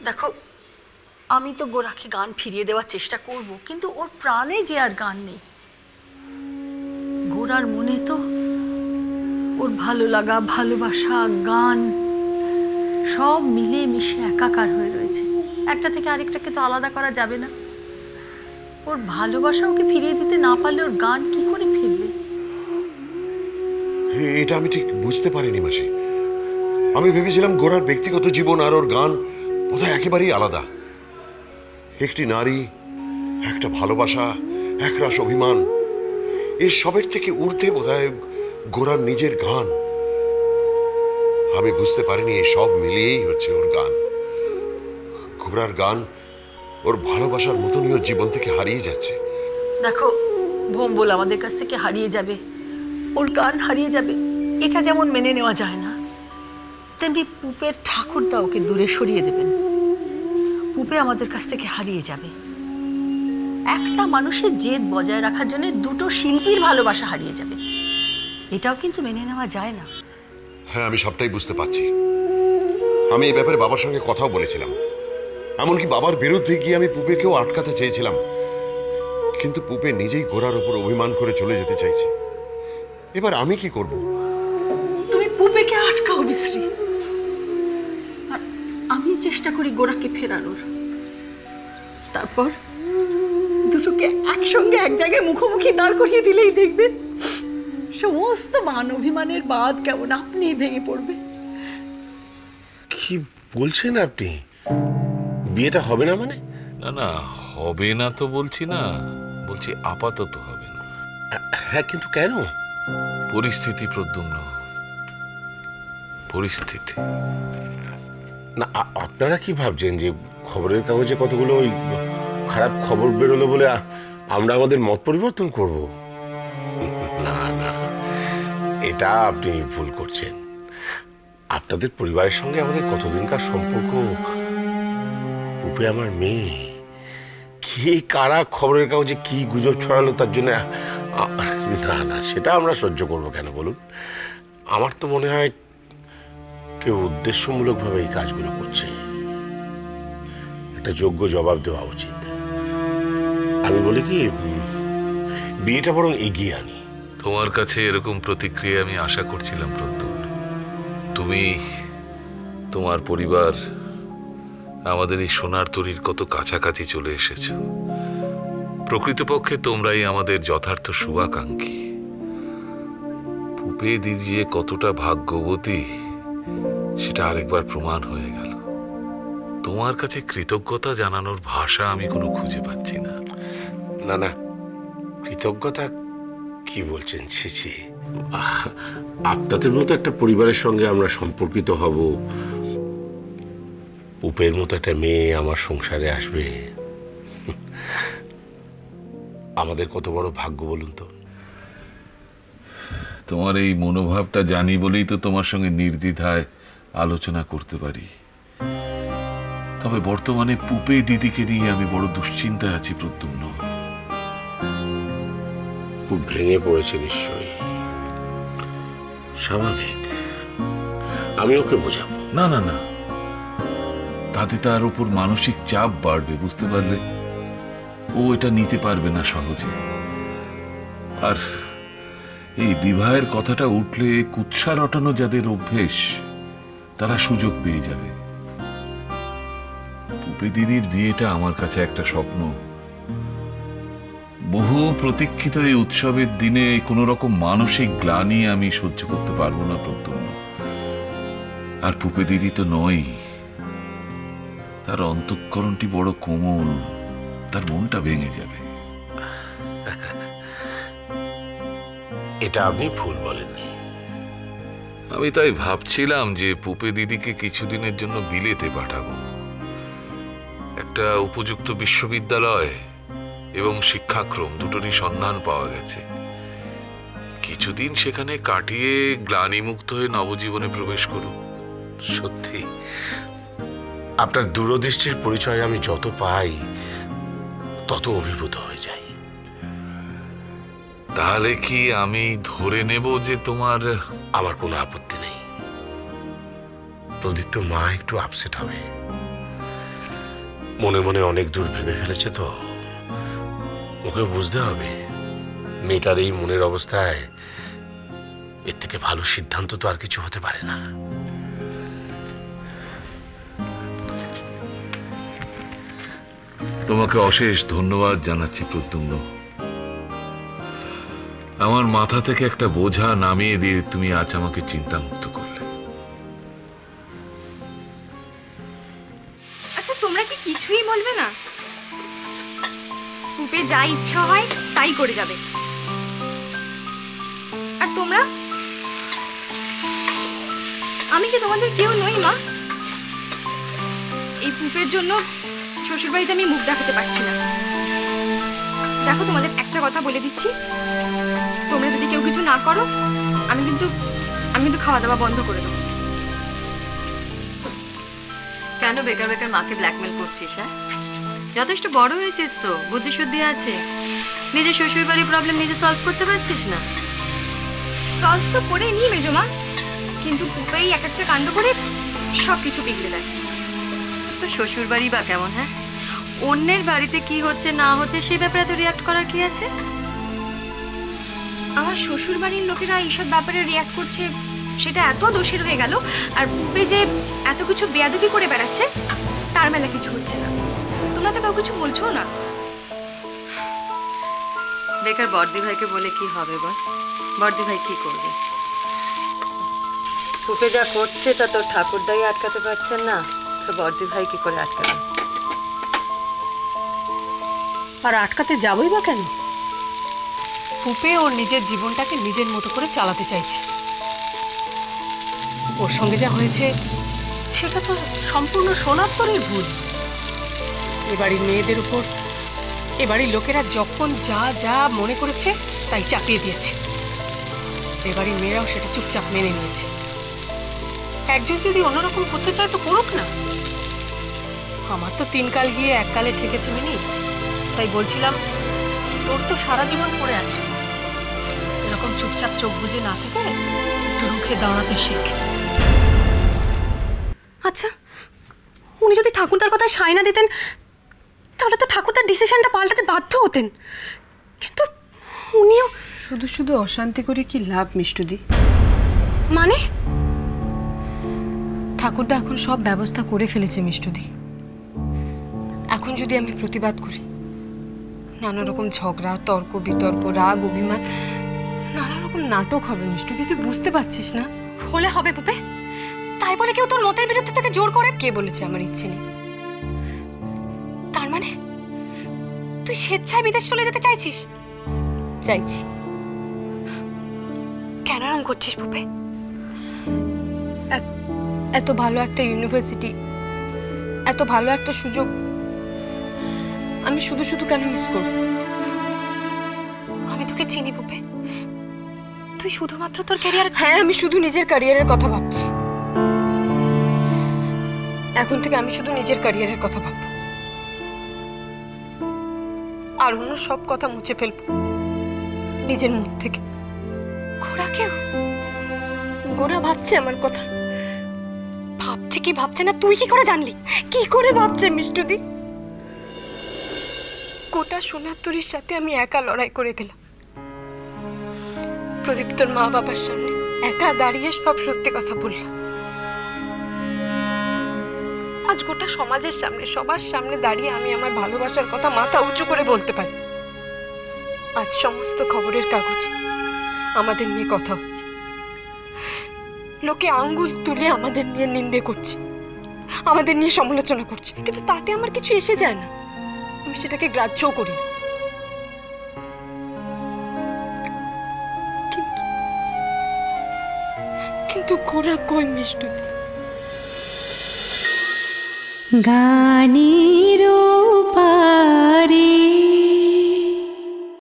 দেখো, আমি তো গোরাকে গান ফিরিয়ে দেওয়ার চেষ্টা করব, কিন্তু ওর প্রাণে যে আর গান নেই। গোরার মনে তো ওর ভালো লাগা, ভালোবাসা, গান সব মিলে মিশে একাকার হয়ে রয়েছে। একটা থেকে আরেকটাকে তো আলাদা করা যাবে না। ওর ভালোবাসা ওকে ফিরিয়ে দিতে না পারলে ওর গান কি করে ফিরবে? এটা আমি ঠিক বুঝতে পারিনি মাসি। আমি ভেবেছিলাম গোরার ব্যক্তিগত জীবন আর ওর গান বোধহয় একেবারেই আলাদা। একটি নারী, একটা ভালোবাসা, একরাশ অভিমান, এর সবের থেকে ঊর্ধ্বে বোধহয় গোরার নিজের গান। আমি বুঝতে পারিনি এই সব মিলিয়েই হচ্ছে ওর গান। গোরার গান ওর ভালোবাসার মতনই ওর জীবন থেকে হারিয়ে যাচ্ছে। দেখো, ভোম্বল আমাদের কাছ থেকে হারিয়ে যাবে, ওর গান হারিয়ে যাবে, এটা যেমন মেনে নেওয়া যায় না, তেমনি পুপের ঠাকুরদা ওকে দূরে সরিয়ে দেবেন। পুপে আমাদের কাছ থেকে হারিয়ে যাবে। একটা মানুষের জেদ বজায় রাখার জন্য দুটো শিল্পীর ভালোবাসা হারিয়ে যাবে, এটাও কিন্তু মেনে নেওয়া যায় না। হ্যাঁ, আমি সবটাই বুঝতে পারছি। আমি এই ব্যাপারে বাবার সঙ্গে কথাও বলেছিলাম। এমনকি বাবার বিরুদ্ধে গিয়ে আমি পুপেকেও আটকাতে চেয়েছিলাম, কিন্তু পুপে নিজেই গোরার উপর অভিমান করে চলে যেতে চাইছে। এবার আমি কি করব? তুমি পুপেকে আটকাও বিশ্রী, আর আমি চেষ্টা করি গোরাকে ফেরানোর। তারপর দুটোকে একসঙ্গে এক জায়গায় মুখোমুখি দাঁড় করিয়ে দিলেই দেখবে সমস্ত মান অভিমানের বাঁধ কেমন আপনি ভেঙে পড়বে। কি বলছেন আপনি? বিয়েটা হবে না মানে? না না, হবে না তো বলছি না, বলছি আপাতত হবে না। হ্যাঁ, কিন্তু কেন? পরিস্থিতি প্রদ্যুম্ন, পরিস্থিতি। না, আপনারা কি ভাবছেন যে খবরের কাগজে কতগুলো ওই খারাপ খবর বেরোলো বলে আমরা আমাদের মত পরিবর্তন করব? না না, এটা আপনি ভুল করছেন। আপনাদের পরিবারের সঙ্গে আমাদের কতদিনকার সম্পর্ক। পুপে আমার মেয়ে। কি কারা খবরের কাগজে কি গুজব ছড়ালো তার জন্য না না, সেটা আমরা সহ্য করবো কেন বলুন? আমার তো মনে হয় কেউ উদ্দেশ্যমূলকভাবে এই কাজগুলো করছে। একটা যোগ্য জবাব দেওয়া উচিত। আমি বলি কি, বিয়েটা বরং এগিয়ে আনি। তোমার কাছে এরকম প্রতিক্রিয়া আমি আশা করছিলাম প্রদ্যুম্ন। তুমি, তোমার পরিবার আমাদের এই সোনার তরীর কত কাছাকাছি চলে এসেছ। প্রকৃতপক্ষে তোমরাই আমাদের যথার্থ শুভাকাঙ্ক্ষী। পুপে দিদি যে কতটা ভাগ্যবতী সেটা আরেকবার প্রমাণ হয়ে গেল। তোমার কাছে কৃতজ্ঞতা জানানোর ভাষা আমি কোনো খুঁজে পাচ্ছি না। না না, কৃতজ্ঞতা কি বলছেন? ছি ছি, আপনাদের মতো একটা পরিবারের সঙ্গে আমরা সম্পর্কিত হব, পুপের মতো একটা মেয়ে আমার সংসারে আসবে, আমাদের কত বড় ভাগ্য বলুন তো। তোমার এই মনোভাবটা জানি বলেই তো তোমার সঙ্গে নির্দ্বিধায় আলোচনা করতে পারি। তবে বর্তমানে পুপে দিদিকে নিয়ে আমি বড় দুশ্চিন্তায় আছি প্রদ্যুম্ন। খুব ভেঙে পড়েছে নিশ্চয়ই, স্বাভাবিক। আমি ওকে বোঝাবো। না না না, তাতে তার উপর মানসিক চাপ বাড়বে, বুঝতে পারলে? ও এটা নিতে পারবে না সহজে। আর এই বিবাহের কথাটা উঠলে কুৎসা রটানো যাদের অভ্যেস তারা সুযোগ পেয়ে যাবে। পুপে দিদির বিয়েটা আমার কাছে একটা স্বপ্ন। বহু প্রতীক্ষিত এই উৎসবের দিনে কোন রকম মানসিক গ্লানি আমি সহ্য করতে পারবো না প্রদ্যুম্ন। আর পুপে দিদি তো নয়, তার অন্তঃকরণটি বড় কোমল, তার মনটা ভেঙে যাবে। এটা আপনি ভুল বলেননি। আমি তাই ভাবছিলাম যে পুপে দিদিকে কিছুদিনের জন্য বিলেতে পাঠাবো। একটা উপযুক্ত বিশ্ববিদ্যালয় এবং শিক্ষাক্রম দুটোরই সন্ধান পাওয়া গেছে। কিছুদিন সেখানে কাটিয়ে গ্লানিমুক্ত হয়ে নবজীবনে প্রবেশ করুক। সত্যি আপনার দূরদৃষ্টির পরিচয় আমি যত পাই তত অভিভূত হয়ে যাই। তাহলে কি আমি ধরে নেব যে তোমার? আমার কোনো আপত্তি নেই। প্রদীপ্ত মা একটু আপসেট হবে, মনে মনে অনেক দূর ভেবে ফেলেছে তো, ওকে বুঝতে হবে মেয়েটার এই মনের অবস্থায় এর থেকে ভালো সিদ্ধান্ত তো আর কিছু হতে পারে না। তোমাকে অশেষ ধন্যবাদ জানাচ্ছি প্রদ্যুম্ন। আমার মাথা থেকে একটা বোঝা নামিয়ে দিয়ে তুমি আজ আমাকে চিন্তামুক্ত করলে। আচ্ছা তোমরা কি কিছুই বলবে না? পুপে যা ইচ্ছা হয় তাই করে যাবে। আর তোমরা, আমি কি তোমাদের কেউ নই মা? এই পুপের জন্য শ্বশুরবাড়িতে আমি মুখ দেখাতে পারছি না। দেখো তোমাদের একটা কথা বলে দিচ্ছি, তোমরা যদি কেউ কিছু না করো আমি কিন্তু খাওয়া দাওয়া বন্ধ করে দেবো। কেন বেকার বেকার মাকে ব্ল্যাকমেল করছিস? হ্যাঁ, যথেষ্ট বড় হয়েছিস তো, বুদ্ধি শুদ্ধি আছে, নিজের শ্বশুর বাড়ির প্রবলেম নিজে সলভ করতে পারছিস না? সলভ তো করে নিই মেজমা, কিন্তু পুপেই এক একটা কাণ্ড করে সব কিছু বিগড়ে দেয়। তো শ্বশুর বাড়ি বা কেমন? হ্যাঁ, অন্যের বাড়িতে কি হচ্ছে না হচ্ছে সে ব্যাপারে এত রিয়াক্ট করার কি আছে? আমার শ্বশুর বাড়ির লোকেরা এইসব ব্যাপারে রিয়াক্ট করছে সেটা এত দোষের হয়ে গেল, আর পুপে যে এত কিছু বেয়াদবি করে বেড়াচ্ছে তার মেলা কিছু হচ্ছে না। তোমরা তো কেউ কিছু বলছো না। বেকার বর্দি ভাইকে বলে কি হবে বল? বর্দি ভাই কি করবে? ফুপে যা করছে তা তোর ঠাকুরদাই আটকাতে পারছেন না, তো বর্দি ভাই কি করে আটকাবে? আর আটকাতে যাবই বা কেন? ফুপে ওর নিজের জীবনটাকে নিজের মতো করে চালাতে চাইছে। ওর সঙ্গে যা হয়েছে সেটা তো সম্পূর্ণ সোনাত্তরের ভুল। এবাড়ির মেয়েদের উপর এবাড়ির লোকেরা যখন যা যা মনে করেছে তাই চাপিয়ে দিয়েছে। এবাড়ির মেয়েরাও সেটা চুপচাপ মেনে নিয়েছে। একজন যদি অন্যরকম করতে চায় তো করুক না। আমার তো 3 কাল গিয়ে 1 কালে ঠেকেছে মিনি। তাই বলছিলাম তোর তো সারা জীবন পড়ে আছে, এরকম চুপচাপ চোখ বুজে না থেকে একটু রুখে দাঁড়াতে শেখ। আচ্ছা, উনি যদি ঠাকুরদার কথায় সায় না দিতেন তাহলে তো ঠাকুরদার ডিসিশনটা পাল্টাতে বাধ্য হতেন, কিন্তু উনিও শুধু শুধু অশান্তি করে কি লাভ মিষ্টুদি? মানে ঠাকুরদা এখন সব ব্যবস্থা করে ফেলেছে মিষ্টুদি। এখন যদি আমি প্রতিবাদ করি, নানা রকম ঝগড়া, তর্ক বিতর্ক, রাগ অভিমান, নানা রকম নাটক হবে মিষ্টুদি। তুই বুঝতে পারছিস না? হলে হবে পুপে, তাই বলে কেউ তোর মতের বিরুদ্ধে তোকে জোর করে? কে বলেছে আমার ইচ্ছে নেই? তার মানে তুই স্বেচ্ছায় বিদেশ চলে যেতে চাইছিস? চাইছি। কেন এরকম করছিস পুপে? এত ভালো একটা ইউনিভার্সিটি, এত ভালো একটা সুযোগ আমি শুধু শুধু কেন মিস করব? আমি তোকে চিনি পুপে, তুই শুধুমাত্র তোর ক্যারিয়ার। হ্যাঁ, আমি শুধু নিজের ক্যারিয়ারের কথা ভাবছি। এখন থেকে আমি শুধু নিজের ক্যারিয়ারের কথা ভাবব, আর অন্য সব কথা মুছে ফেলব নিজের মুখ থেকে। ঘোড়াকেও? গোরা ভাবছে আমার কথা। ভাবছে কি ভাবছে না তুই কি করে জানলি? কি করে ভাবছে মিষ্টুদি? গোটা সোনাত্তরীর সাথে আমি একা লড়াই করে গেলাম। প্রদীপ্তর মা বাবার সামনে একা দাঁড়িয়ে সব সত্যি কথা বললাম। আজ গোটা সমাজের সামনে, সবার সামনে দাঁড়িয়ে আমি আমার ভালোবাসার কথা মাথা উঁচু করে বলতে পারি। আজ সমস্ত খবরের কাগজে আমাদের নিয়ে কথা হচ্ছে, লোকে আঙ্গুল তুলে আমাদের নিয়ে নিন্দে করছে, আমাদের নিয়ে সমালোচনা করছে, কিন্তু তাতে আমার কিছু এসে যায় না। আমি সেটাকে গ্রাহ্যও করি না। কিন্তু গোরা কই মিষ্টুদি? গানের পারে